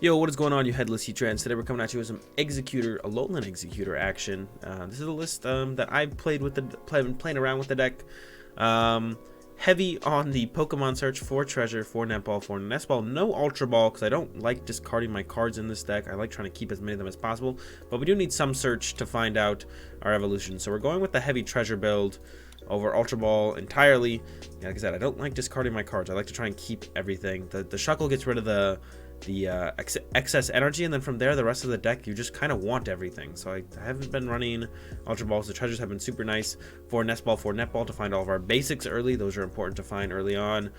Yo, what is going on, you headless Heatrans? Today we're coming at you with some Exeggutor, Alolan Exeggutor action. This is a list that I've played with been playing around with the deck. Heavy on the Pokemon search for treasure, for netball, for nest ball, no ultra ball because I don't like discarding my cards in this deck. I like trying to keep as many of them as possible, but we do need some search to find out our evolution. So we're going with the heavy treasure build over ultra ball entirely. Yeah, like I said, I don't like discarding my cards. I like to try and keep everything. The shuckle gets rid of the excess energy, and then from there the rest of the deck you just kind of want everything. So I haven't been running ultra balls. The treasures have been super nice for nest ball, for netball, to find all of our basics early. Those are important to find early on.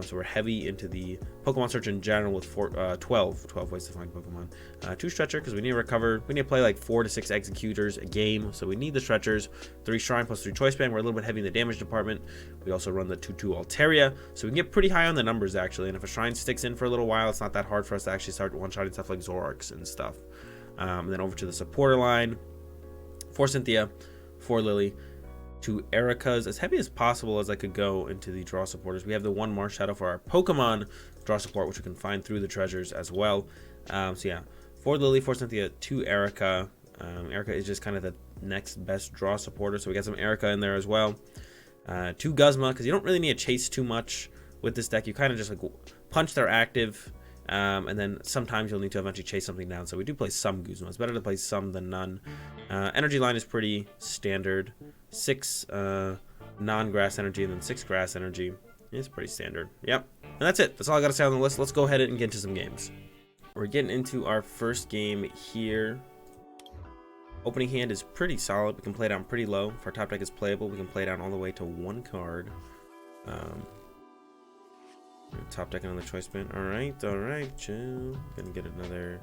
So we're heavy into the Pokemon search in general with 12 ways to find Pokemon. 2 stretcher because we need to recover. We need to play like 4 to 6 Exeggutors a game, so we need the stretchers. 3 shrine plus 3 choice band. We're a little bit heavy in the damage department. We also run the 2/2 Altaria, so we can get pretty high on the numbers actually, and if a shrine sticks in for a little while, it's not that hard for us to actually start one-shotting stuff like Zoroarks and stuff. And then over to the supporter line, 4 Cynthia, 4 Lily, 2 Ericas, as heavy as possible as I could go into the draw supporters. We have the 1 Marshadow for our Pokemon draw support, which we can find through the treasures as well. So yeah, 4 Lily, 4 Cynthia, 2 Erica. Erica is just kind of the next best draw supporter, so we got some Erica in there as well. 2 Guzma, because you don't really need to chase too much with this deck. You kind of just like punch their active, and then sometimes you'll need to eventually chase something down. So we do play some Guzma. It's better to play some than none. Energy line is pretty standard. 6 non-grass energy and then 6 grass energy. It's pretty standard. Yep. And that's it. That's all I got to say on the list. Let's go ahead and get into some games. We're getting into our first game here. Opening hand is pretty solid. We can play down pretty low. If our top deck is playable, we can play down all the way to 1 card. Top deck another choice band. Alright, chill. Gonna get another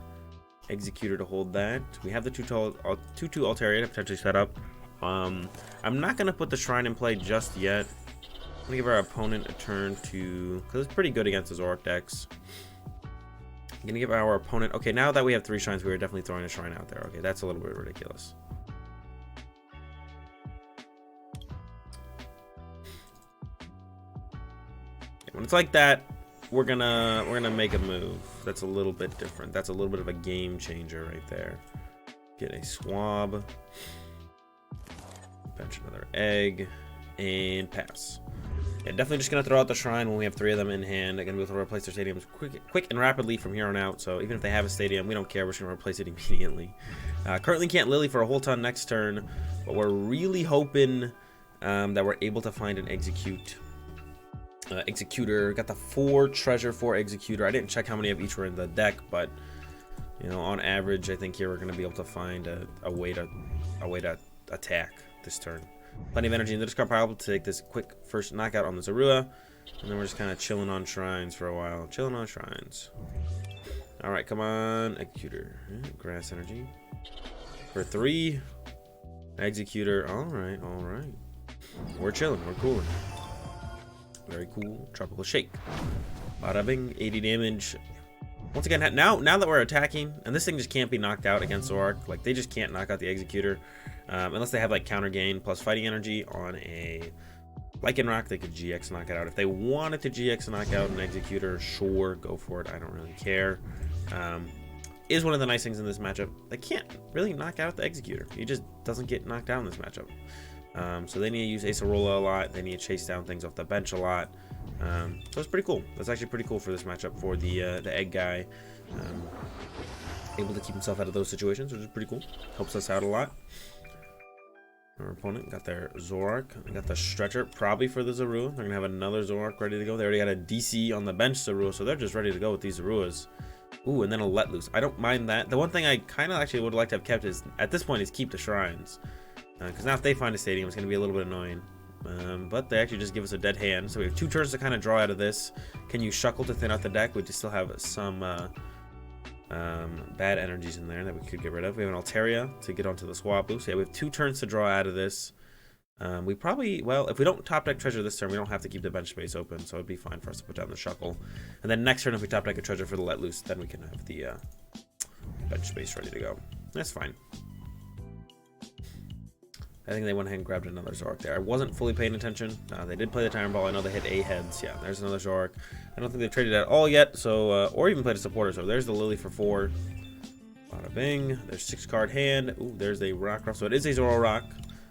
Exeggutor to hold that. We have the 2/2 Altaria to potentially set up. I'm not gonna put the shrine in play just yet. I'm gonna give our opponent a turn to, because it's pretty good against the Zoroark decks. I'm gonna give our opponent, okay, now that we have 3 shrines, we are definitely throwing a shrine out there. Okay, that's a little bit ridiculous. When it's like that, we're gonna make a move that's a little bit different. That's a little bit of a game changer right there. Get a swab, bench another egg, and pass. Yeah, definitely just gonna throw out the shrine when we have 3 of them in hand. They're gonna be able to replace their stadiums quick and rapidly from here on out. So even if they have a stadium, we don't care. We're just gonna replace it immediately. Currently can't Lily for a whole ton next turn, but we're really hoping that we're able to find an Exeggutor. Got the 4 treasure, 4 Exeggutor. I didn't check how many of each were in the deck, but you know, on average, I think here we're gonna be able to find a way to attack this turn. Plenty of energy in the discard pile to take this quick first knockout on the Zorua, and then we're just kind of chilling on shrines for a while. Chilling on shrines. All right, come on, Exeggutor. Grass energy for 3. Exeggutor. All right. We're chilling. We're cooling. Very cool. Tropical Shake. Bada bing. 80 damage. Once again, now that we're attacking, and this thing just can't be knocked out against Zoroark. Like, they just can't knock out the Exeggutor. Unless they have, like, counter gain plus fighting energy on a Lycanroc, they could GX knock it out. If they wanted to GX knock out an Exeggutor, sure, go for it. I don't really care. Is one of the nice things in this matchup. They can't really knock out the Exeggutor. He just doesn't get knocked down in this matchup. So they need to use Acerola a lot. They need to chase down things off the bench a lot. So it's pretty cool. That's actually pretty cool for this matchup for the egg guy. Able to keep himself out of those situations, which is pretty cool. Helps us out a lot. Our opponent got their Zoroark. They got the stretcher probably for the Zorua. They're gonna have another Zoroark ready to go. They already got a DC on the bench Zorua, so they're just ready to go with these Zoruas. Ooh, and then a Let Loose. I don't mind that. The one thing I kind of actually would like to have kept is, at this point, is keep the shrines. Because now if they find a stadium, it's going to be a little bit annoying. But they actually just give us a dead hand. So we have 2 turns to kind of draw out of this. Can you shuckle to thin out the deck? We just still have some bad energies in there that we could get rid of. We have an Altaria to get onto the Swablu. So yeah, we have 2 turns to draw out of this. We probably, well, if we don't top deck treasure this turn, we don't have to keep the bench space open. So it'd be fine for us to put down the shuckle. And then next turn, if we top deck a treasure for the Let Loose, then we can have the bench space ready to go. That's fine. I think they went ahead and grabbed another Zoroark there. I wasn't fully paying attention. They did play the Time Ball. I know they hit A heads. Yeah, there's another Zoroark. I don't think they've traded at all yet, so or even played a supporter. So there's the Lily for 4. Bada bing. There's 6-card hand. Ooh, there's a Rockruff. So it is a Zoroark.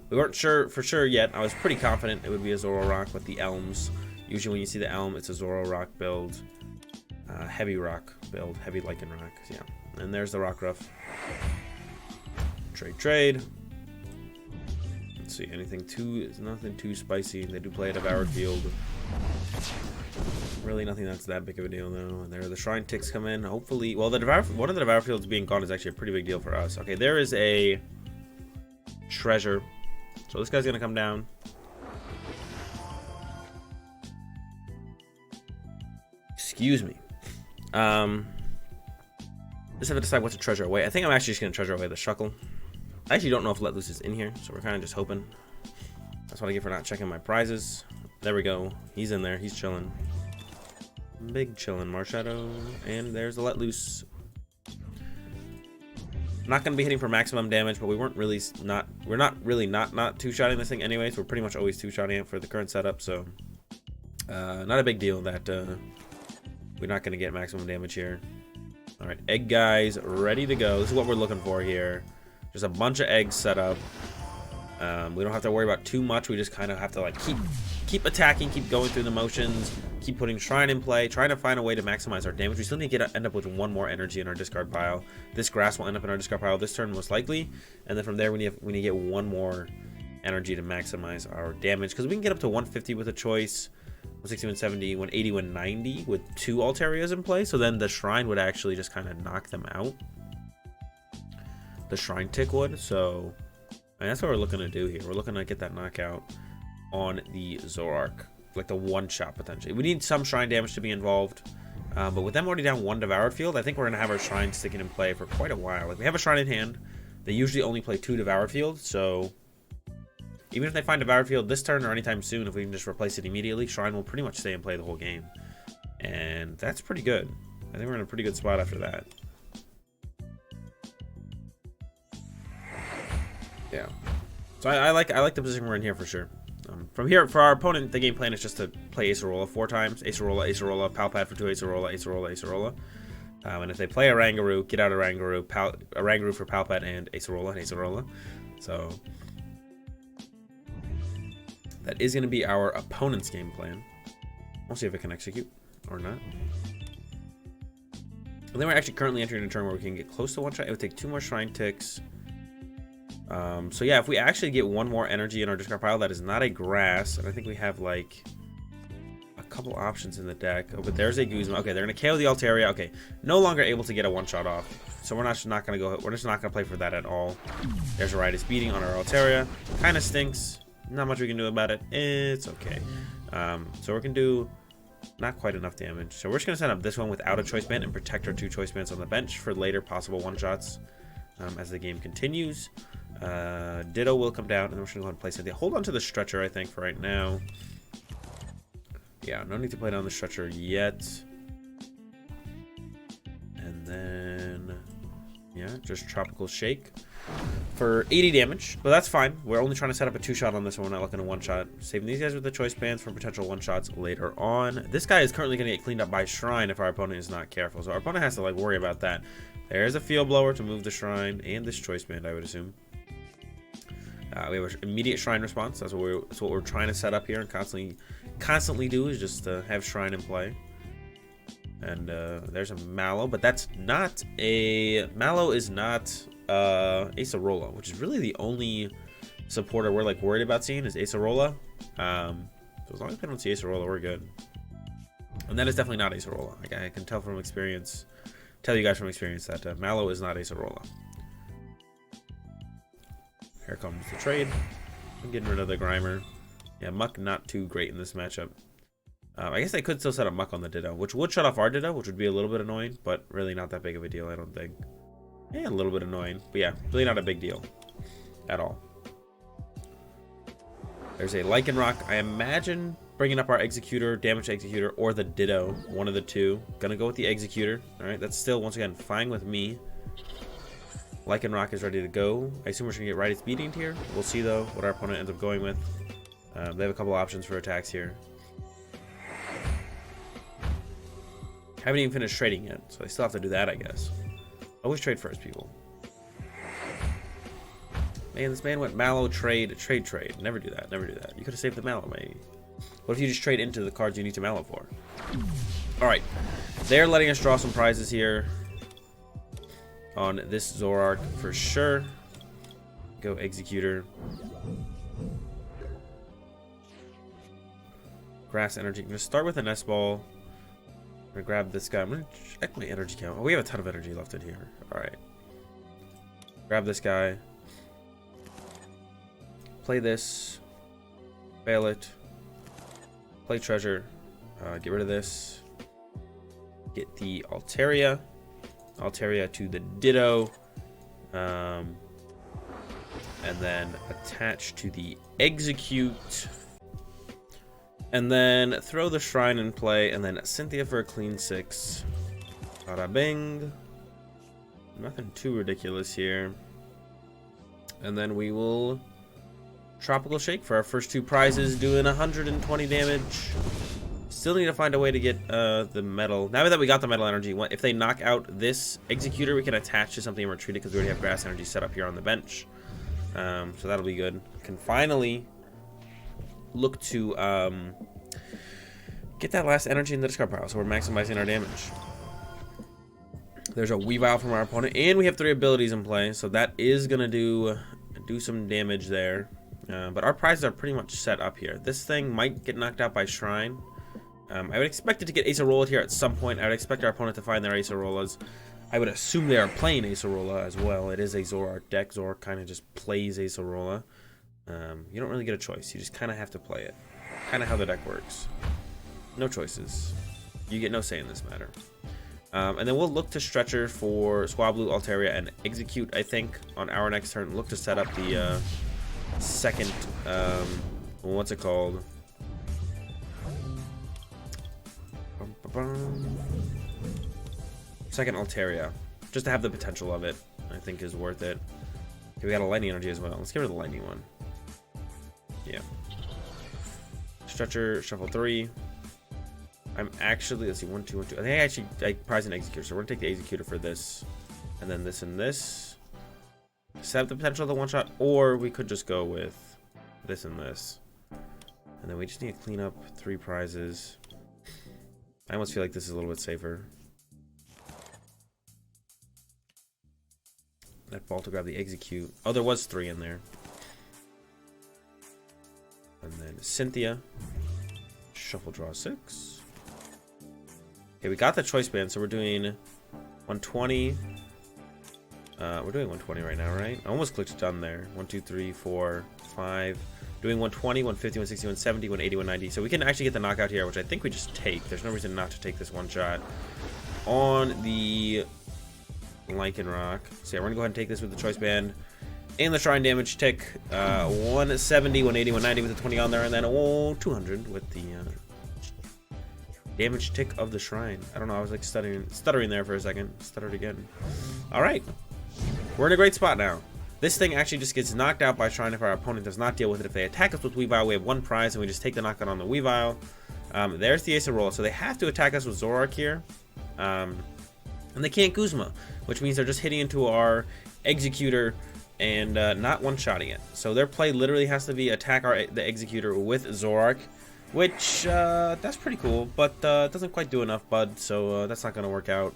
We weren't sure for sure yet. I was pretty confident it would be a Zoroark with the Elms. Usually when you see the Elm, it's a Zoroark build. Heavy Rock build. Heavy Lycanroc. Yeah. And there's the Rockruff. Trade. Let's see, nothing too spicy. They do play a Devour Field. Really nothing that's that big of a deal though. And there the Shrine Ticks come in. Hopefully, well, one of the Devour Fields being gone is actually a pretty big deal for us. Okay, there is a treasure. So this guy's gonna come down. Excuse me. Just have to decide what to treasure away. I think I'm actually just gonna treasure away the Shuckle. I actually don't know if Let Loose is in here, so we're kind of just hoping. That's what I get for not checking my prizes. There we go. He's in there. He's chilling. Big chilling. Marshadow. And there's the Let Loose. Not going to be hitting for maximum damage, but we're not really not two-shotting this thing anyways. We're pretty much always two-shotting it for the current setup, so not a big deal that we're not going to get maximum damage here. All right, egg guys ready to go. This is what we're looking for here. There's a bunch of eggs set up. We don't have to worry about too much. We just kind of have to like keep attacking, keep going through the motions, keep putting Shrine in play, trying to find a way to maximize our damage. We still need to end up with 1 more energy in our discard pile. This grass will end up in our discard pile this turn most likely, and then from there we need to get 1 more energy to maximize our damage, because we can get up to 150 with a choice, 160, 170, 180, 190 with 2 Altarias in play. So then the Shrine would actually just kind of knock them out. The Shrine Tick would. So and that's what we're looking to do here. We're looking to get that knockout on the Zoroark, like the 1-shot potentially. We need some Shrine damage to be involved, but with them already down 1 Devoured Field, I think we're gonna have our Shrine sticking in play for quite a while. Like we have a Shrine in hand. They usually only play 2 Devoured Fields, so even if they find Devoured Field this turn or anytime soon, if we can just replace it immediately, Shrine will pretty much stay in play the whole game, and that's pretty good. I think we're in a pretty good spot after that. Yeah, so I like the position we're in here for sure. From here, for our opponent, the game plan is just to play Acerola 4 times. Acerola, Palpad for 2 Acerola. And if they play a Rangaroo, get out a Rangaroo, a Rangaroo for Palpad and Acerola. So that is going to be our opponent's game plan. We'll see if it can execute or not. And then we're actually currently entering a turn where we can get close to 1-shot. It would take 2 more Shrine Ticks. So yeah, if we actually get 1 more energy in our discard pile, that is not a grass, and I think we have like a couple options in the deck. Oh, but there's a Guzma. Okay, they're gonna KO the Altaria. Okay, no longer able to get a 1-shot off, so we're just not gonna play for that at all. There's a Riotous Beating on our Altaria. Kind of stinks. Not much we can do about it. It's okay. So we can do not quite enough damage. So we're just gonna set up this one without a Choice Band and protect our 2 Choice Bands on the bench for later possible 1-shots as the game continues. Ditto will come down, and then we're just gonna go ahead and place it. They hold on to the Stretcher, I think, for right now. Yeah, no need to play down the Stretcher yet. And then, yeah, just Tropical Shake for 80 damage, but that's fine. We're only trying to set up a 2-shot on this one. We're not looking at 1-shot. Saving these guys with the Choice Bands for potential 1-shots later on. This guy is currently gonna get cleaned up by Shrine if our opponent is not careful, so our opponent has to like worry about that. There's a Field Blower to move the Shrine and this Choice Band, I would assume. We have an immediate Shrine response. That's what we're trying to set up here and constantly do, is just have Shrine in play. And there's a Mallow, but that's not a Mallow is not Acerola, which is really the only supporter we're like worried about seeing is Acerola. So as long as we don't see Acerola, we're good. And that is definitely not Acerola. Like, I can tell from experience, tell you guys from experience that Mallow is not Acerola. Here comes the trade. I'm getting rid of the Grimer. Yeah, Muck not too great in this matchup. I guess they could still set a Muck on the Ditto, which would shut off our Ditto, which would be a little bit annoying, but really not that big of a deal, I don't think. Yeah, a little bit annoying, but yeah, really not a big deal at all. There's a Lycanroc. I imagine bringing up our Exeggutor, Damage Exeggutor, or the Ditto, one of the two. Gonna go with the Exeggutor. All right, that's still, once again, fine with me. Lycanroc is ready to go. I assume we're going to get right its beating here. We'll see, though, what our opponent ends up going with. They have a couple options for attacks here. Haven't even finished trading yet, so I still have to do that, I guess. Always trade first, people. Man, this man went Mallow, trade. Never do that, never do that. You could have saved the Mallow, maybe. What if you just trade into the cards you need to Mallow for? Alright, they're letting us draw some prizes here on this Zoroark for sure. Go Exeggutor. Grass energy. I'm going to start with a Nest Ball. I'm going to grab this guy. I'm going to check my energy count. Oh, we have a ton of energy left in here. Alright. Grab this guy. Play this. Fail it. Play treasure. Get rid of this. Get the Altaria. Altaria to the Ditto. And then attach to the Execute. And then throw the Shrine in play. And then Cynthia for a clean 6. Bada bing. Nothing too ridiculous here. And then we will Tropical Shake for our first 2 prizes, doing 120 damage. Still need to find a way to get the metal. Now that we got the metal energy, if they knock out this Exeggutor, we can attach to something and retreat it because we already have grass energy set up here on the bench. So that'll be good. Can finally look to get that last energy in the discard pile, so we're maximizing our damage. There's a Weavile from our opponent, and we have 3 abilities in play, so that is gonna do some damage there. But our prizes are pretty much set up here. This thing might get knocked out by Shrine. I would expect it to get Acerola here at some point. I would expect our opponent to find their Acerolas. I would assume they are playing Acerola as well. It is a Zoroark deck. Zoroark kind of just plays Acerola. You don't really get a choice. You just kind of have to play it. Kind of how the deck works. No choices. You get no say in this matter. And then we'll look to Stretcher for Swablu, Altaria, and Execute, I think, on our next turn. Look to set up the second, what's it called? Second Altaria. Just to have the potential of it, I think is worth it. Okay, we got a lightning energy as well. Let's get rid of the lightning one. Yeah. Stretcher, shuffle 3. I'm actually, let's see, 1, 2, 1, 2. I think I prize an Exeggutor, so we're gonna take the Exeggutor for this. And then this and this. Set up the potential of the one-shot, or we could just go with this and this. And then we just need to clean up 3 prizes. I almost feel like this is a little bit safer. That ball to grab the Execute. Oh, there was 3 in there. And then Cynthia. Shuffle, draw 6. Okay, we got the choice band, so we're doing 120. We're doing 120 right now, right? I almost clicked done there. 1, 2, 3, 4, 5. Doing 120, 150, 160, 170, 180, 190. So we can actually get the knockout here, which I think we just take. There's no reason not to take this one shot on the Lycanroc. So yeah, we're gonna go ahead and take this with the choice band. And the Shrine damage tick. 170, 180, 190 with the 20 on there, and then 200 with the damage tick of the Shrine. I don't know, I was like stuttering there for a second. Stuttered again. Alright. We're in a great spot now. This thing actually just gets knocked out by Shrine if our opponent does not deal with it. If they attack us with Weavile, we have 1 prize, and we just take the knockout on the Weavile. There's the Acerola, so they have to attack us with Zoroark here. And they can't Guzma, which means they're just hitting into our Exeggutor and not one-shotting it. So their play literally has to be attack the Exeggutor with Zoroark, which that's pretty cool, but it doesn't quite do enough, bud, so that's not going to work out.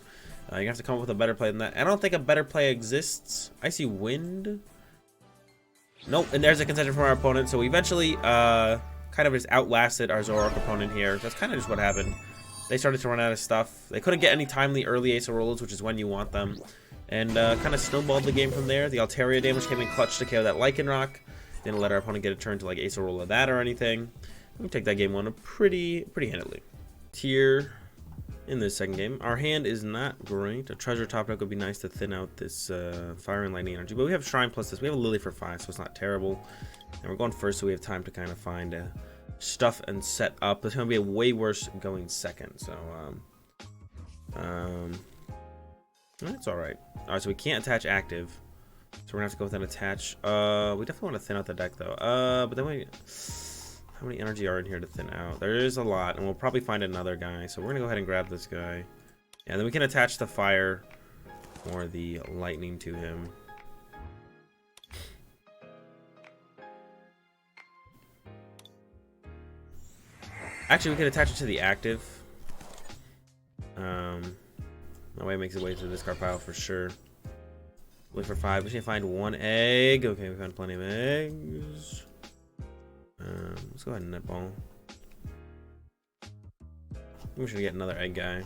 You have to come up with a better play than that. I don't think a better play exists. I see wind. Nope, and there's a concession from our opponent, so we eventually kind of just outlasted our Zoroark opponent here. That's kind of just what happened. They started to run out of stuff. They couldn't get any timely early Acerolas, which is when you want them. And kind of snowballed the game from there. The Altaria damage came in clutch to KO that Lycanroc. Didn't let our opponent get a turn to like Acerola that or anything. We take that game 1 pretty handedly. Here in this second game, our hand is not great. A treasure top deck would be nice to thin out this fire and lightning energy, but we have Shrine plus this. We have a Lily for 5, so it's not terrible. And we're going first, so we have time to kind of find stuff and set up. It's going to be a way worse going second, so that's all right. All right, so we can't attach active. So we're gonna have to go with an attach. We definitely want to thin out the deck though. But then how many energy are in here to thin out? There is a lot, and we'll probably find another guy. So we're gonna go ahead and grab this guy. Yeah, then we can attach the fire or the lightning to him. Actually, we can attach it to the active. That way it makes its way to the discard pile for sure. Wait for 5. We should find 1 egg. Okay, we found plenty of eggs. Let's go ahead and netball. We should get another egg guy.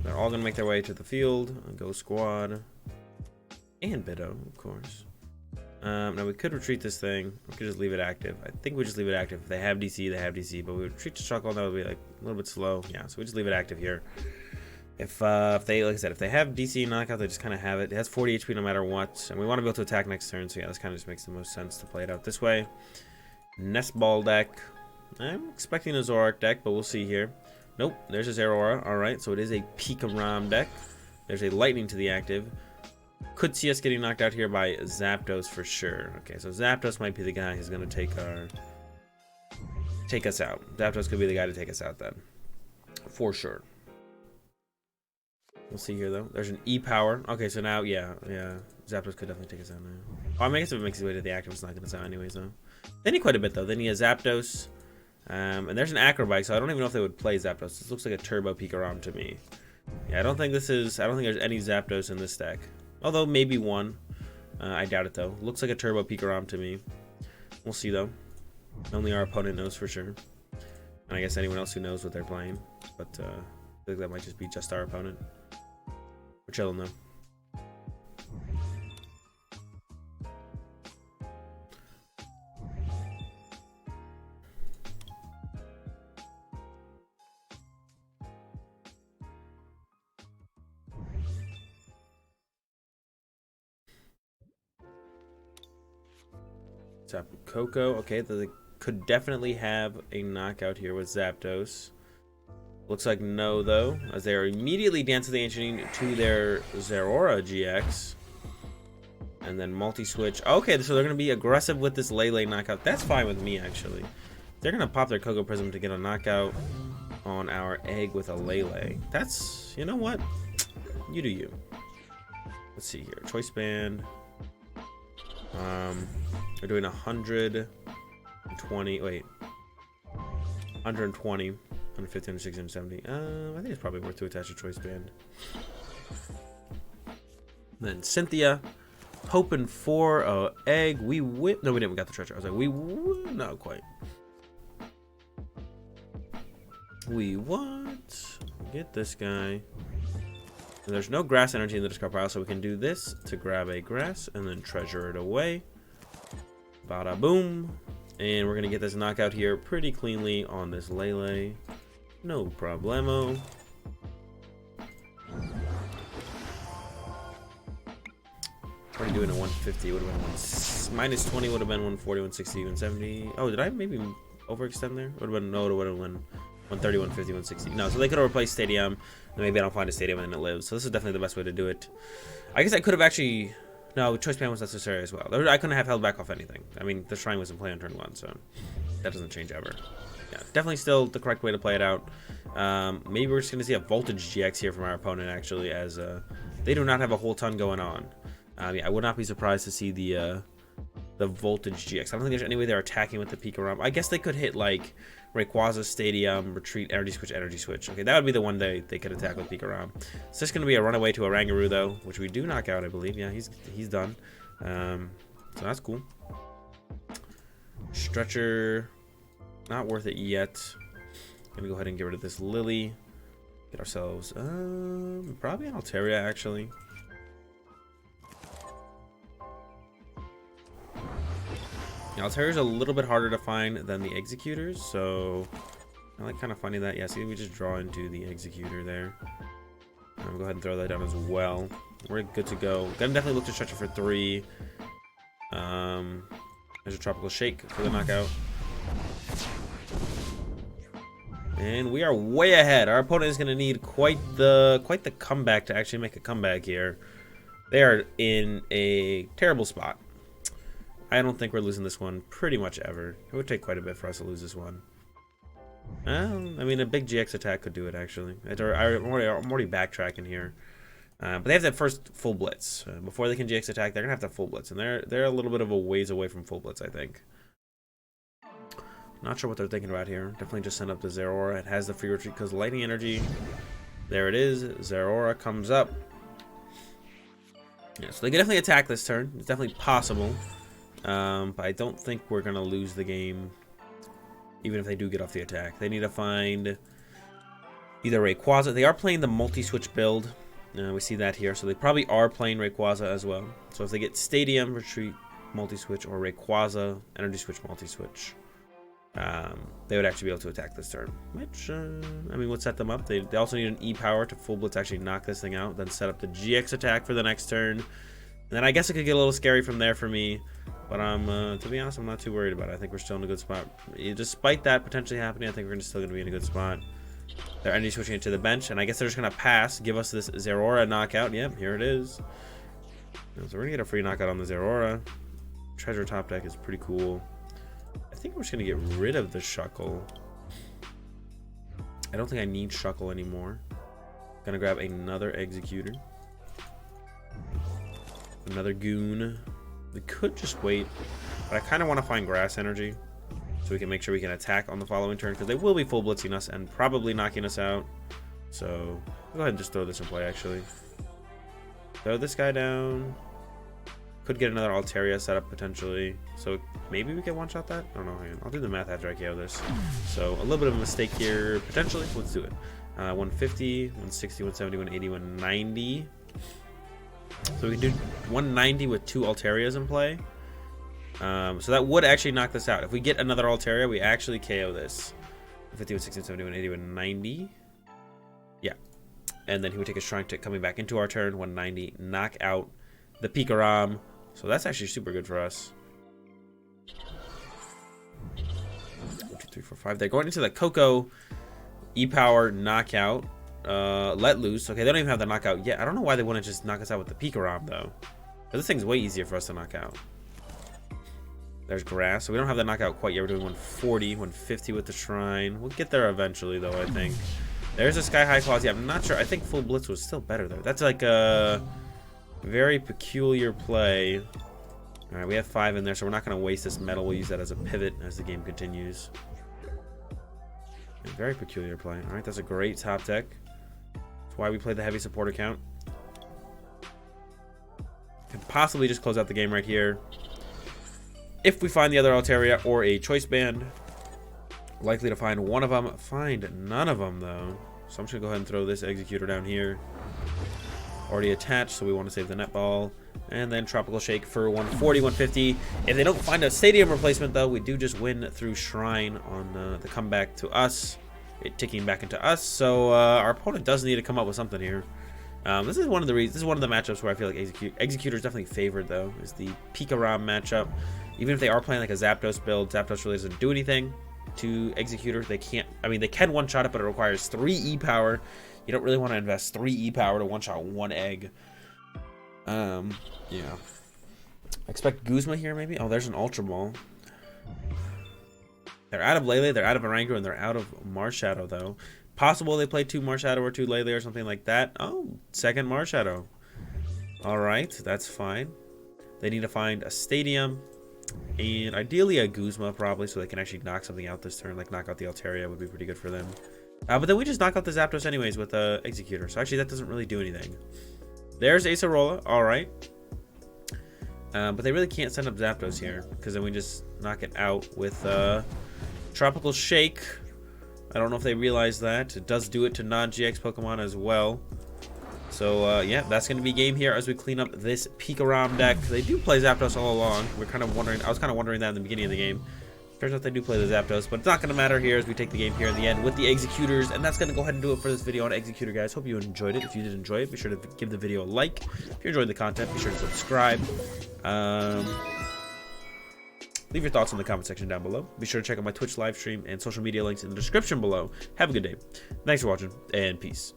They're all gonna make their way to the field. Go squad. And Biddo, of course. Now we could retreat this thing. We could just leave it active. I think we just leave it active. If they have DC, they have DC. But we retreat to Chuckle, that would be like a little bit slow. Yeah, so we just leave it active here. If they, like I said, if they have DC knockout, they just kind of have it. It has 40 HP no matter what, and we want to be able to attack next turn. So yeah, this kind of just makes the most sense to play it out this way. Nest Ball deck. I'm expecting a Zoroark deck, but we'll see here. Nope, there's a Zeraora. All right, so it is a Pikarom deck. There's a Lightning to the active. Could see us getting knocked out here by Zapdos for sure. Okay, so Zapdos might be the guy who's going to take us out. Zapdos could be the guy to take us out then, for sure. We'll see here though. There's an E-Power. Okay, so now, yeah, Zapdos could definitely take us out now. Oh, I mean, I guess if it makes its way to the active, it's not going to sound anyways though. They need quite a bit though. They need a Zapdos, and there's an Acrobike. So I don't even know if they would play Zapdos. This looks like a Turbo Pikarom to me. Yeah, I don't think there's any Zapdos in this deck. Although maybe one. I doubt it though. Looks like a Turbo Pikarom to me. We'll see though. Only our opponent knows for sure. And I guess anyone else who knows what they're playing. But I think that might just be just our opponent. We're chilling though. Tapu Koko. Okay, they could definitely have a knockout here with Zapdos. Looks like no, though, as they are immediately dancing the ancient to their Zeraora GX. And then multi-switch. Okay, so they're going to be aggressive with this Lele knockout. That's fine with me, actually. They're going to pop their Coco Prism to get a knockout on our egg with a Lele. That's, you know what? You do you. Let's see here. Choice Band. They're doing 120. Wait. 120. 150, 160, 170. I think it's probably worth to attach a Choice Band. Then Cynthia, hoping for a egg. We whip. No, we didn't. We got the treasure. I was like, not quite. We what? Get this guy. And there's no grass energy in the discard pile, so we can do this to grab a grass and then treasure it away. Bada boom. And we're gonna get this knockout here pretty cleanly on this Lele. No problemo. Already doing a 150. Would have been minus 20. Would have been 140, 160, 170. Oh, did I maybe overextend there? Would have been no. It would have been 130, 150, 160. No, so they could have replaced Stadium. And maybe I don't find a Stadium and it lives. So this is definitely the best way to do it. I guess I could have actually. No, Choice Band was necessary as well. I couldn't have held back off anything. I mean, the Shrine was in play on turn 1, so that doesn't change ever. Yeah, definitely still the correct way to play it out. Maybe we're just going to see a Voltage GX here from our opponent, actually, as they do not have a whole ton going on. Yeah, I would not be surprised to see the Voltage GX. I don't think there's any way they're attacking with the Pikarom. I guess they could hit, like, Rayquaza, Stadium, Retreat, Energy Switch, Energy Switch. Okay, that would be the one they could attack with Pikarom. It's just going to be a runaway to a Rangaroo, though, which we do knock out, I believe. Yeah, he's done. So that's cool. Stretcher, not worth it yet. Gonna go ahead and get rid of this Lily. Get ourselves, probably an Altaria, actually. Altaria's a little bit harder to find than the Exeggutors, so I like kind of finding that. Yeah, see, we just draw into the Exeggutor there. Go ahead and throw that down as well. We're good to go. Gonna definitely look to stretch it for 3. There's a Tropical Shake for the knockout. And we are way ahead. Our opponent is going to need quite the comeback to actually make a comeback here. They are in a terrible spot. I don't think we're losing this one pretty much ever. It would take quite a bit for us to lose this one. I mean, a big GX attack could do it, actually. I'm already backtracking here. But they have that first full blitz. Before they can GX attack, they're going to have that full blitz. And they're a little bit of a ways away from full blitz, I think. Not sure what they're thinking about here. Definitely just send up the Zoroark. It has the free retreat because lightning energy. There it is. Zoroark comes up. Yeah, so they can definitely attack this turn. It's definitely possible. But I don't think we're going to lose the game. Even if they do get off the attack. They need to find either Rayquaza. They are playing the multi-switch build. We see that here. So they probably are playing Rayquaza as well. So if they get Stadium, Retreat, multi-switch, or Rayquaza, Energy Switch, multi-switch, they would actually be able to attack this turn. Which, I mean, would set them up. They also need an E-Power to full blitz actually knock this thing out. Then set up the GX attack for the next turn. And then I guess it could get a little scary from there for me. But to be honest, I'm not too worried about it. I think we're still in a good spot. Despite that potentially happening, I think we're still going to be in a good spot. They're energy switching it to the bench, and I guess they're just going to pass, give us this Zoroark knockout. Yep, here it is. So we're going to get a free knockout on the Zoroark. Treasure top deck is pretty cool. I think we're just going to get rid of the Shuckle. I don't think I need Shuckle anymore. Going to grab another Exeggutor. Another Goon. We could just wait, but I kind of want to find Grass Energy so we can make sure we can attack on the following turn because they will be full blitzing us and probably knocking us out. So go ahead and just throw this in play, actually. Throw this guy down. Could get another Altaria set up potentially. So maybe we can one-shot that? I don't know. Hang on. I'll do the math after I KO this. So a little bit of a mistake here, potentially. Let's do it. 150, 160, 170, 180, 190. So we can do 190 with 2 Altarias in play. So that would actually knock this out. If we get another Altaria, we actually KO this. 50, 160, 170, 180, 190. Yeah. And then he would take a Shrine Tick coming back into our turn. 190. Knock out the Pikarom. So that's actually super good for us. 1, 2, 3, 4, 5. They're going into the Coco E-Power knockout. Let loose. Okay, they don't even have the knockout yet. I don't know why they wouldn't just knock us out with the Pikarom though. But this thing's way easier for us to knock out. There's Grass. So we don't have the knockout quite yet. We're doing 140, 150 with the Shrine. We'll get there eventually though, I think. There's a Sky High Quality. I'm not sure. I think Full Blitz was still better though. That's like a very peculiar play. Alright, we have 5 in there, so we're not going to waste this metal. We'll use that as a pivot as the game continues. Very peculiar play. Alright, that's a great top deck. Why we play the heavy support account. Can possibly just close out the game right here. If we find the other Altaria or a Choice Band. Likely to find one of them. Find none of them though. So I'm just going to go ahead and throw this Exeggutor down here. Already attached, so we want to save the netball. And then Tropical Shake for 140, 150. If they don't find a Stadium replacement though, we do just win through Shrine on the comeback to us. It ticking back into us, so our opponent does need to come up with something here. This is one of the reasons. This is one of the matchups where I feel like Exeggutor is definitely favored, though. Is the Pikarom matchup. Even if they are playing like a Zapdos build, Zapdos really doesn't do anything to Exeggutor. They can't. I mean, they can one-shot it, but it requires 3 E-Power. You don't really want to invest 3 E-Power to one-shot 1 egg. Yeah. Expect Guzma here, maybe. Oh, there's an Ultra Ball. They're out of Lele, they're out of Oranguru, and they're out of Marshadow, though. Possible they play 2 Marshadow or 2 Lele or something like that. Oh, second Marshadow. Alright, that's fine. They need to find a Stadium. And ideally a Guzma, probably, so they can actually knock something out this turn. Like, knock out the Altaria would be pretty good for them. But then we just knock out the Zapdos anyways with Exeggutor. So actually, that doesn't really do anything. There's Acerola. Alright. But they really can't send up Zapdos here. Because then we just knock it out with Tropical Shake. I don't know if they realize that. It does do it to non-GX Pokemon as well. So, yeah, that's going to be game here as we clean up this Pikarom deck. They do play Zapdos all along. We're kind of wondering. I was kind of wondering that in the beginning of the game. Turns out they do play the Zapdos, but it's not going to matter here as we take the game here in the end with the Exeggutors. And that's going to go ahead and do it for this video on Exeggutor, guys. Hope you enjoyed it. If you did enjoy it, be sure to give the video a like. If you enjoyed the content, be sure to subscribe. Leave your thoughts in the comment section down below. Be sure to check out my Twitch live stream and social media links in the description below. Have a good day. Thanks for watching, and peace.